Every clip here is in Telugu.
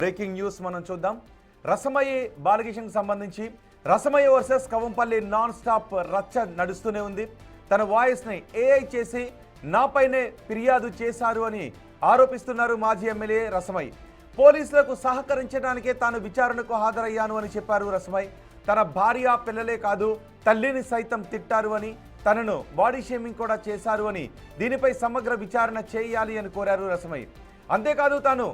బ్రేకింగ్ న్యూస్ మనం చూద్దాం. రసమయి బాలకిషన్కి సంబంధించి Rasamayi versus Kavampalli non stop రచ్చ నడుస్తూనే ఉంది. తన వాయిస్ని ఏఐ చేసి నాపైనే ఫిర్యాదు చేశారు అని ఆరోపిస్తున్నారు మాజీ ఎమ్మెల్యే రసమయి. పోలీసులకు సహకరించడానికే తాను విచారణకు హాజరయ్యాను అని చెప్పారు రసమయి. తన భార్య పిల్లలే కాదు తల్లిని సైతం తిట్టారు అని, తనను బాడీ షేమింగ్ కూడా చేశారు అని, దీనిపై సమగ్ర విచారణ చేయాలి అని కోరారు రసమయి. అంతేకాదు తాను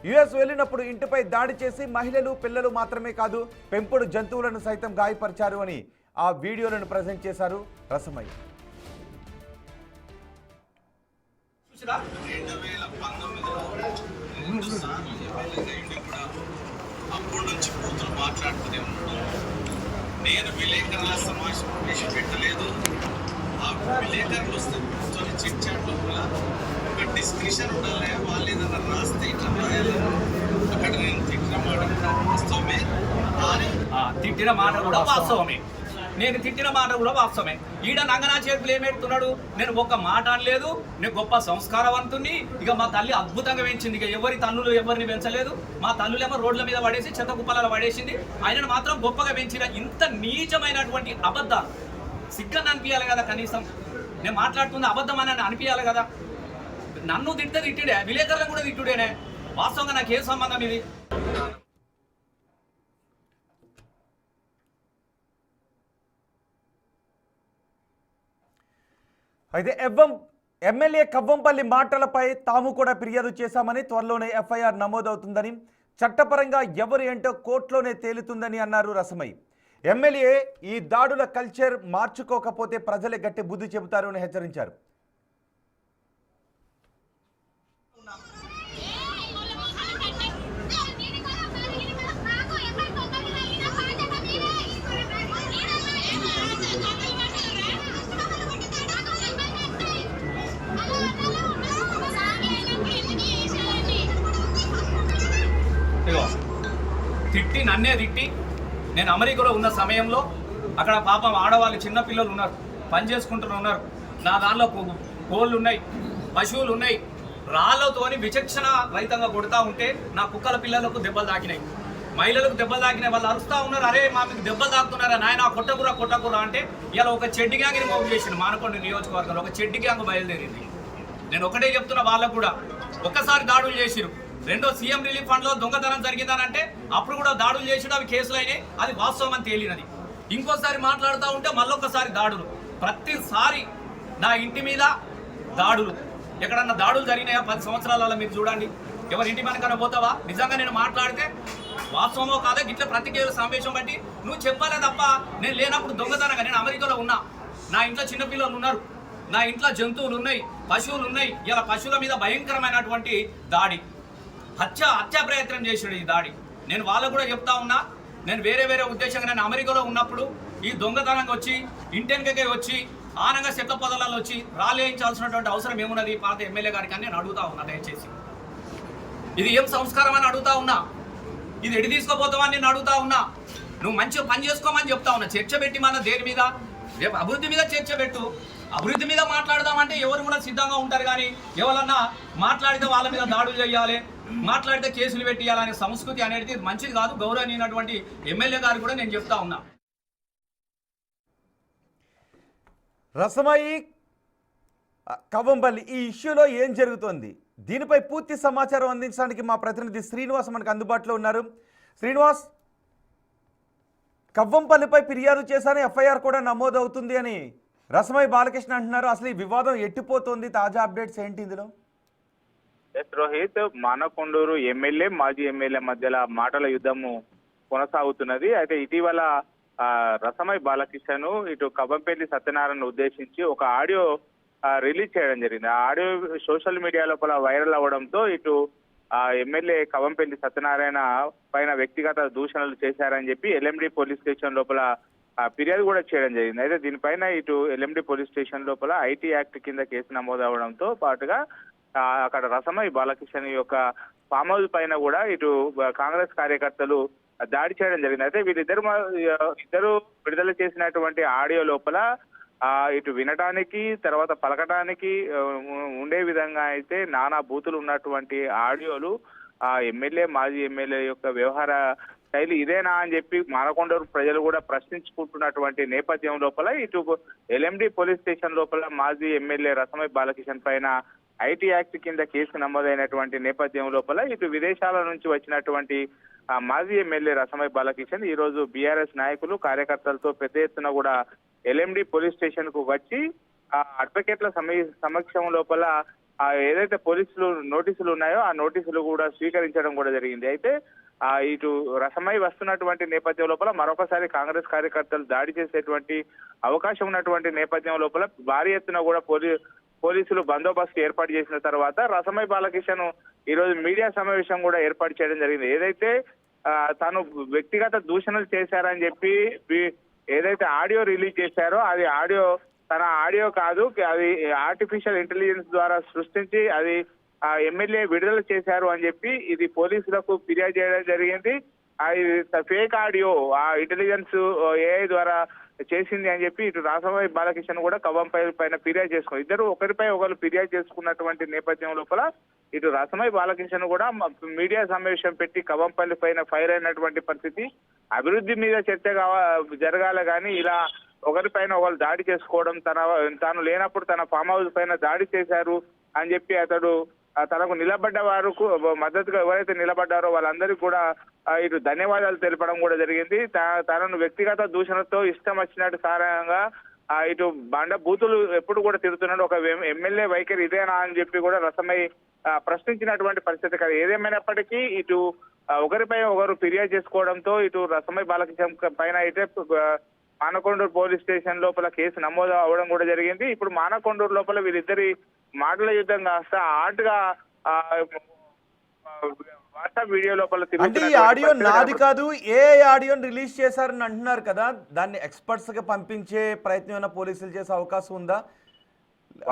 యుఎస్ వెళ్ళినప్పుడు ఇంటిపై దాడి చేసి మహిళలు పిల్లలు మాత్రమే కాదు పెంపుడు జంతువులను సైతం గాయపరిచారు అని ఆ వీడియోలను ప్రజెంట్ చేశారు రసమయి. నేను విలేకరుల సమావేశం ప్రవేశపెట్టలేదు. ఆ విలేకరులు వస్తే కూర్చొని చిట్ చాట్ లోపల ఒక డిస్క్రిప్షన్ ఉండాలి. వాళ్ళు ఏదైనా రాస్తే ఇట్లా రాయాలి. అక్కడ నేను తిట్టిన మాట వాస్తవమే, తిట్టిన మాట కూడా వాస్తవమే. నేను తిట్టిన మాట కూడా వాస్తవమే. ఈడ నంగనా చేతులు ఏమెడుతున్నాడు? నేను ఒక్క మాట అనలేదు. నేను గొప్ప సంస్కారవంతుని. ఇక మా తల్లి అద్భుతంగా పెంచింది. ఇక ఎవరి తల్లులు ఎవరిని పెంచలేదు. మా తల్లులేమో రోడ్ల మీద పడేసి చెత్త కుప్పలలో పడేసింది. ఆయనను మాత్రం గొప్పగా పెంచిన ఇంత నీచమైనటువంటి అబద్ధాలు సిగ్గని అనిపించాలి కదా. కనీసం నేను మాట్లాడుతున్న అబద్ధం అని అనిపించాలి కదా. నన్ను తిడితే తిట్టుడే, విలేకరులను కూడా తిట్టుడేనే. వాస్తవంగా నాకు ఏం సంబంధం ఇది? అయితే ఎమ్మెల్యే కవ్వంపల్లి మాటలపై తాము కూడా ఫిర్యాదు చేశామని, త్వరలోనే ఎఫ్ఐఆర్ నమోదవుతుందని, చట్టపరంగా ఎవరు ఏంటో కోర్టులోనే తేలుతుందని అన్నారు రసమయి. ఎమ్మెల్యే ఈ దాడుల కల్చర్ మార్చుకోకపోతే ప్రజలే గట్టి బుద్ధి చెబుతారు అని హెచ్చరించారు. తిట్టి నన్నే తిట్టి నేను అమెరికాలో ఉన్న సమయంలో అక్కడ పాపం ఆడవాళ్ళు చిన్నపిల్లలు ఉన్నారు, పని చేసుకుంటూ ఉన్నారు. నా దానిలో కోళ్ళు ఉన్నాయి, పశువులు ఉన్నాయి. రాళ్ళతోని విచక్షణ రహితంగా కొడుతూ ఉంటే నా కుక్కల పిల్లలకు దెబ్బలు తాకినాయి, మహిళలకు దెబ్బలు తాకినాయి. వాళ్ళు అరుస్తూ ఉన్నారు, అరే మా మీకు దెబ్బలు తాకుతున్నారా నాయన, కొట్టకురా అంటే ఇలా ఒక చెడ్డి గ్యాంగ్ని మోగు చేసిండు. మానకొండ నియోజకవర్గంలో ఒక చెడ్డి గ్యాంగ్ బయలుదేరింది. నేను ఒకటే చెప్తున్నా, వాళ్ళకు కూడా ఒక్కసారి దాడులు చేసిరు. రెండో సీఎం రిలీఫ్ ఫండ్లో దొంగతనం జరిగిందనంటే అప్పుడు కూడా దాడులు చేసిడు, అవి కేసులు అయినాయి, అది వాస్తవం అని తేలినది. ఇంకోసారి మాట్లాడుతూ ఉంటే మళ్ళొక్కసారి దాడులు. ప్రతిసారి నా ఇంటి మీద దాడులు. ఎక్కడన్నా దాడులు జరిగినాయా 10 సంవత్సరాలలో మీరు చూడండి. ఎవరి ఇంటి మనకన్నా పోతావా? నిజంగా నేను మాట్లాడితే వాస్తవమో కాదో గిట్ల ప్రతికేయ సమావేశం బట్టి నువ్వు చెప్పాలే తప్ప నేను లేనప్పుడు దొంగతనంగా నేను అమెరికాలో ఉన్నా, నా ఇంట్లో చిన్నపిల్లలు ఉన్నారు, నా ఇంట్లో జంతువులు ఉన్నాయి, పశువులు ఉన్నాయి. ఇలా పశువుల మీద భయంకరమైనటువంటి దాడి, హత్యా ప్రయత్నం చేసాడు ఈ దాడి. నేను వాళ్ళకు కూడా చెప్తా ఉన్నా, నేను వేరే ఉద్దేశంగా నేను అమెరికాలో ఉన్నప్పుడు ఈ దొంగతనంగా వచ్చి ఇంటెన్కే వచ్చి ఆనంగా చెట్ల పొదలలో వచ్చి రాలేయించాల్సినటువంటి అవసరం ఏమున్నది పాత ఎమ్మెల్యే గారికి అని నేను అడుగుతా ఉన్నా. దయచేసి ఇది ఏం సంస్కారం అని అడుగుతా ఉన్నా, ఇది ఎడి తీసుకోపోతావని నేను అడుగుతా ఉన్నా. నువ్వు మంచిగా పని చేసుకోమని చెప్తా ఉన్నా. చర్చ పెట్టి మన దేని మీద? రేపు అభివృద్ధి మీద చర్చ పెట్టు. అభివృద్ధి మీద మాట్లాడదామంటే ఎవరు కూడా సిద్ధంగా ఉంటారు. కానీ ఎవరన్నా మాట్లాడితే వాళ్ళ మీద దాడులు చేయాలి, మాట్లాడితే కేసులు పెట్టియాలనే సంస్కృతి అనేది మంచిది కాదు. గౌరవనీయమైనటువంటి ఎమ్మెల్యే గారు కూడా నేను చెప్తా ఉన్నా. రసమయి కవ్వంపల్లి ఈ ఇష్యూలో ఏం జరుగుతోంది, దీనిపై పూర్తి సమాచారం అందించడానికి మా ప్రతినిధి శ్రీనివాస్ మనకు అందుబాటులో ఉన్నారు. శ్రీనివాస్, కవ్వంపల్లిపై ఫిర్యాదు చేశాను, ఎఫ్ఐఆర్ కూడా నమోదవుతుంది అని రసమయి బాలకృష్ణ అంటున్నారు. అసలు ఈ వివాదం ఎట్టిపోతుంది? తాజా అప్డేట్స్ ఏంటి ఇందులో? రోహిత్, మానకొండూరు ఎమ్మెల్యే మాజీ ఎమ్మెల్యే మధ్యలో మాటల యుద్ధము కొనసాగుతున్నది. అయితే ఇటీవల రసమయి బాలకృష్ణను ఇటు కవ్వంపల్లి సత్యనారాయణ ఉద్దేశించి ఒక ఆడియో రిలీజ్ చేయడం జరిగింది. ఆ ఆడియో సోషల్ మీడియా లోపల వైరల్ అవ్వడంతో ఇటు ఎమ్మెల్యే కవ్వంపల్లి సత్యనారాయణ పైన వ్యక్తిగత దూషణలు చేశారని చెప్పి ఎల్ఎండి పోలీస్ స్టేషన్ లోపల ఫిర్యాదు కూడా చేయడం జరిగింది. అయితే దీనిపైన ఇటు ఎల్ఎండి పోలీస్ స్టేషన్ లోపల ఐటీ యాక్ట్ కింద కేసు నమోదు అవడంతో పాటుగా అక్కడ రసమయి బాలకృష్ణ యొక్క ఫామ్ హౌస్ పైన కూడా ఇటు కాంగ్రెస్ కార్యకర్తలు దాడి చేయడం జరిగింది. అయితే ఇద్దరు విడుదల చేసినటువంటి ఆడియో లోపల ఇటు వినడానికి తర్వాత పలకడానికి ఉండే విధంగా అయితే నానా బూతులు ఉన్నటువంటి ఆడియోలు ఆ ఎమ్మెల్యే మాజీ ఎమ్మెల్యే యొక్క వ్యవహార శైలి ఇదేనా అని చెప్పి మానకొండూరు ప్రజలు కూడా ప్రశ్నించుకుంటున్నటువంటి నేపథ్యం లోపల ఇటు ఎల్ఎండి పోలీస్ స్టేషన్ లోపల మాజీ ఎమ్మెల్యే రసమై బాలకిషన్ పైన ఐటీ యాక్ట్ కింద కేసు నమోదైనటువంటి నేపథ్యం లోపల ఇటు విదేశాల నుంచి వచ్చినటువంటి మాజీ ఎమ్మెల్యే రసమై బాలకిషన్ ఈ రోజు బీఆర్ఎస్ నాయకులు కార్యకర్తలతో పెద్ద ఎత్తున కూడా ఎల్ఎండి పోలీస్ స్టేషన్ కు వచ్చి ఆ అడ్వకేట్ల సమక్షం లోపల ఏదైతే పోలీసులు నోటీసులు ఉన్నాయో ఆ నోటీసులు కూడా స్వీకరించడం కూడా జరిగింది. అయితే ఇటు రసమై వస్తున్నటువంటి నేపథ్యం లోపల మరొకసారి కాంగ్రెస్ కార్యకర్తలు దాడి చేసేటువంటి అవకాశం ఉన్నటువంటి నేపథ్యం లోపల భారీ ఎత్తున కూడా పోలీసులు బందోబస్తు ఏర్పాటు చేసిన తర్వాత రసమై బాలకిషన్ ఈ రోజు మీడియా సమావేశం కూడా ఏర్పాటు చేయడం జరిగింది. ఏదైతే తాను వ్యక్తిగత దూషణలు చేశారని చెప్పి ఏదైతే ఆడియో రిలీజ్ చేశారో అది తన ఆడియో కాదు, అది ఆర్టిఫిషియల్ ఇంటెలిజెన్స్ ద్వారా సృష్టించి అది ఎమ్మెల్యే విడుదల చేశారు అని చెప్పి ఇది పోలీసులకు ఫిర్యాదు చేయడం జరిగింది. ఇది ఫేక్ ఆడియో ఆ ఇంటెలిజెన్స్ ఏఐ ద్వారా చేసింది అని చెప్పి ఇటు రసమై బాలకిషన్ కూడా కవ్వంపల్లి పైన ఫిర్యాదు చేసుకున్నారు. ఇద్దరు ఒకరిపై ఒకరు ఫిర్యాదు చేసుకున్నటువంటి నేపథ్యం లోపల ఇటు రసమై బాలకిషన్ కూడా మీడియా సమావేశం పెట్టి కవ్వంపల్లి పైన ఫైర్ అయినటువంటి పరిస్థితి. అభివృద్ధి మీద చర్చ జరగాలి కానీ ఇలా ఒకరిపైన ఒకరు దాడి చేసుకోవడం, తాను లేనప్పుడు తన ఫామ్ హౌస్ పైన దాడి చేశారు అని చెప్పి అతడు తనకు నిలబడ్డ వారికి మద్దతుగా ఎవరైతే నిలబడ్డారో వాళ్ళందరికీ కూడా ఇటు ధన్యవాదాలు తెలపడం కూడా జరిగింది. తనను వ్యక్తిగత దూషణతో ఇష్టం వచ్చినట్టు సారంగా ఇటు బండ బూతులు ఎప్పుడు కూడా తిరుగుతున్నాడు. ఒక ఎమ్మెల్యే వైఖరి ఇదేనా అని చెప్పి కూడా రసమై ప్రశ్నించినటువంటి పరిస్థితి కాదు. ఏదేమైనప్పటికీ ఇటు ఒకరిపై ఒకరు ఫిర్యాదు చేసుకోవడంతో ఇటు రసమై బాలకిషన్ పైన అయితే మానకొండూరు పోలీస్ స్టేషన్ లోపల కేసు నమోదు అవడం కూడా జరిగింది. ఇప్పుడు మానకొండూరు లోపల వీరిద్దరి మాటల యుద్ధం కాస్త ఆర్ట్గా వాట్సాప్ వీడియో లోపల అంటే ఈ ఆడియో నాది కాదు, ఏ ఆడియోని రిలీజ్ చేశారని అంటున్నారు కదా, దాన్ని ఎక్స్పర్ట్స్ కి పంపించే ప్రయత్నం ఏమైనా పోలీసులు చేసే అవకాశం ఉందా?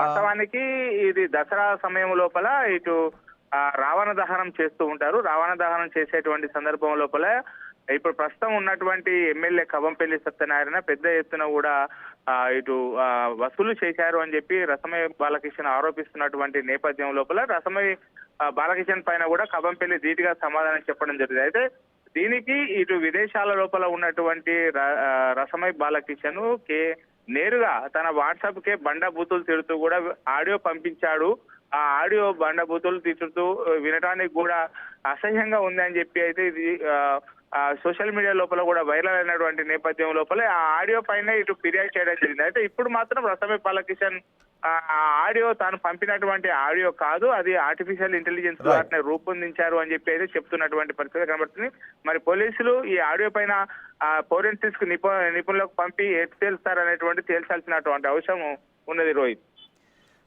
వాస్తవానికి ఇది దసరా సమయం లోపల ఇటు రావణ దహనం చేస్తూ ఉంటారు. రావణ దహనం చేసేటువంటి సందర్భం లోపల ఇప్పుడు ప్రస్తుతం ఉన్నటువంటి ఎమ్మెల్యే కవ్వంపల్లి సత్యనారాయణ పెద్ద ఎత్తున కూడా ఇటు వసూలు చేశారు అని చెప్పి రసమై బాలకిషన్ ఆరోపిస్తున్నటువంటి నేపథ్యం లోపల రసమై బాలకిషన్ పైన కూడా కవ్వంపల్లి ధీటుగా సమాధానం చెప్పడం జరిగింది. అయితే దీనికి ఇటు విదేశాల లోపల ఉన్నటువంటి రసమై బాలకిషన్ నేరుగా తన వాట్సాప్ కే బండ బూతులు తిడుతూ కూడా ఆడియో పంపించాడు. ఆ ఆడియో బండ బూతులు తిట్టుతూ వినడానికి కూడా అసహ్యంగా ఉంది అని చెప్పి అయితే ఇది సోషల్ మీడియా లోపల కూడా వైరల్ అయినటువంటి నేపథ్యం లోపల ఆ ఆడియో పైన ఇటు ఫిర్యాదు చేయడం జరిగింది. అయితే ఇప్పుడు మాత్రం రసమై బాలకిషన్ ఆడియో తాను పంపినటువంటి ఆడియో కాదు, అది ఆర్టిఫిషియల్ ఇంటెలిజెన్స్ ద్వారా రూపొందించారు అని చెప్పి అయితే చెప్తున్నటువంటి పరిస్థితి కనబడుతుంది. మరి పోలీసులు ఈ ఆడియో పైన ఫోరెన్సిక్స్ నిపుణులకు పంపి ఎటు తేల్స్తారనేటువంటి తేల్చాల్సినటువంటి అవసరం ఉన్నది. రోహిత్.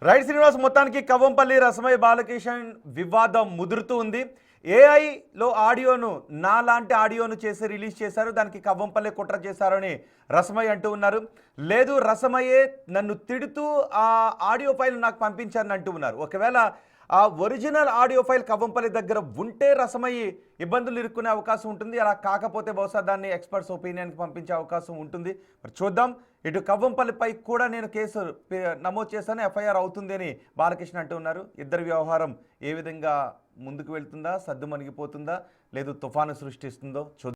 రైట్ శ్రీనివాస్, మొత్తానికి కవ్వంపల్లి రసమై బాలకిషన్ వివాదం ముదురుతూ ఉంది. ఏఐలో ఆడియోను నాలాంటి ఆడియోను చేసి రిలీజ్ చేశారు, దానికి కవ్వంపల్లి కుట్ర చేశారని రసమై అంటూ ఉన్నారు. లేదు, రసమయ్యే నన్ను తిడుతూ ఆ ఆడియో ఫైల్ నాకు పంపించారని అంటూ ఉన్నారు. ఒకవేళ ఆ ఒరిజినల్ ఆడియో ఫైల్ కవ్వంపల్లి దగ్గర ఉంటే రసమయ్యి ఇబ్బందులు ఇరుక్కునే అవకాశం ఉంటుంది. అలా కాకపోతే బహుశా దాన్ని ఎక్స్పర్ట్స్ ఒపీనియన్కి పంపించే అవకాశం ఉంటుంది. మరి చూద్దాం. ఇటు కవ్వంపల్లిపై కూడా నేను కేసు నమోదు చేశాను, ఎఫ్ఐఆర్ అవుతుంది అని బాలకృష్ణ అంటూ ఉన్నారు. ఇద్దరి వ్యవహారం ఏ విధంగా ముందుకు వెళ్తుందా, సద్దుమణిగిపోతుందా, లేదు తుఫాను సృష్టిస్తుందో చూద్దాం.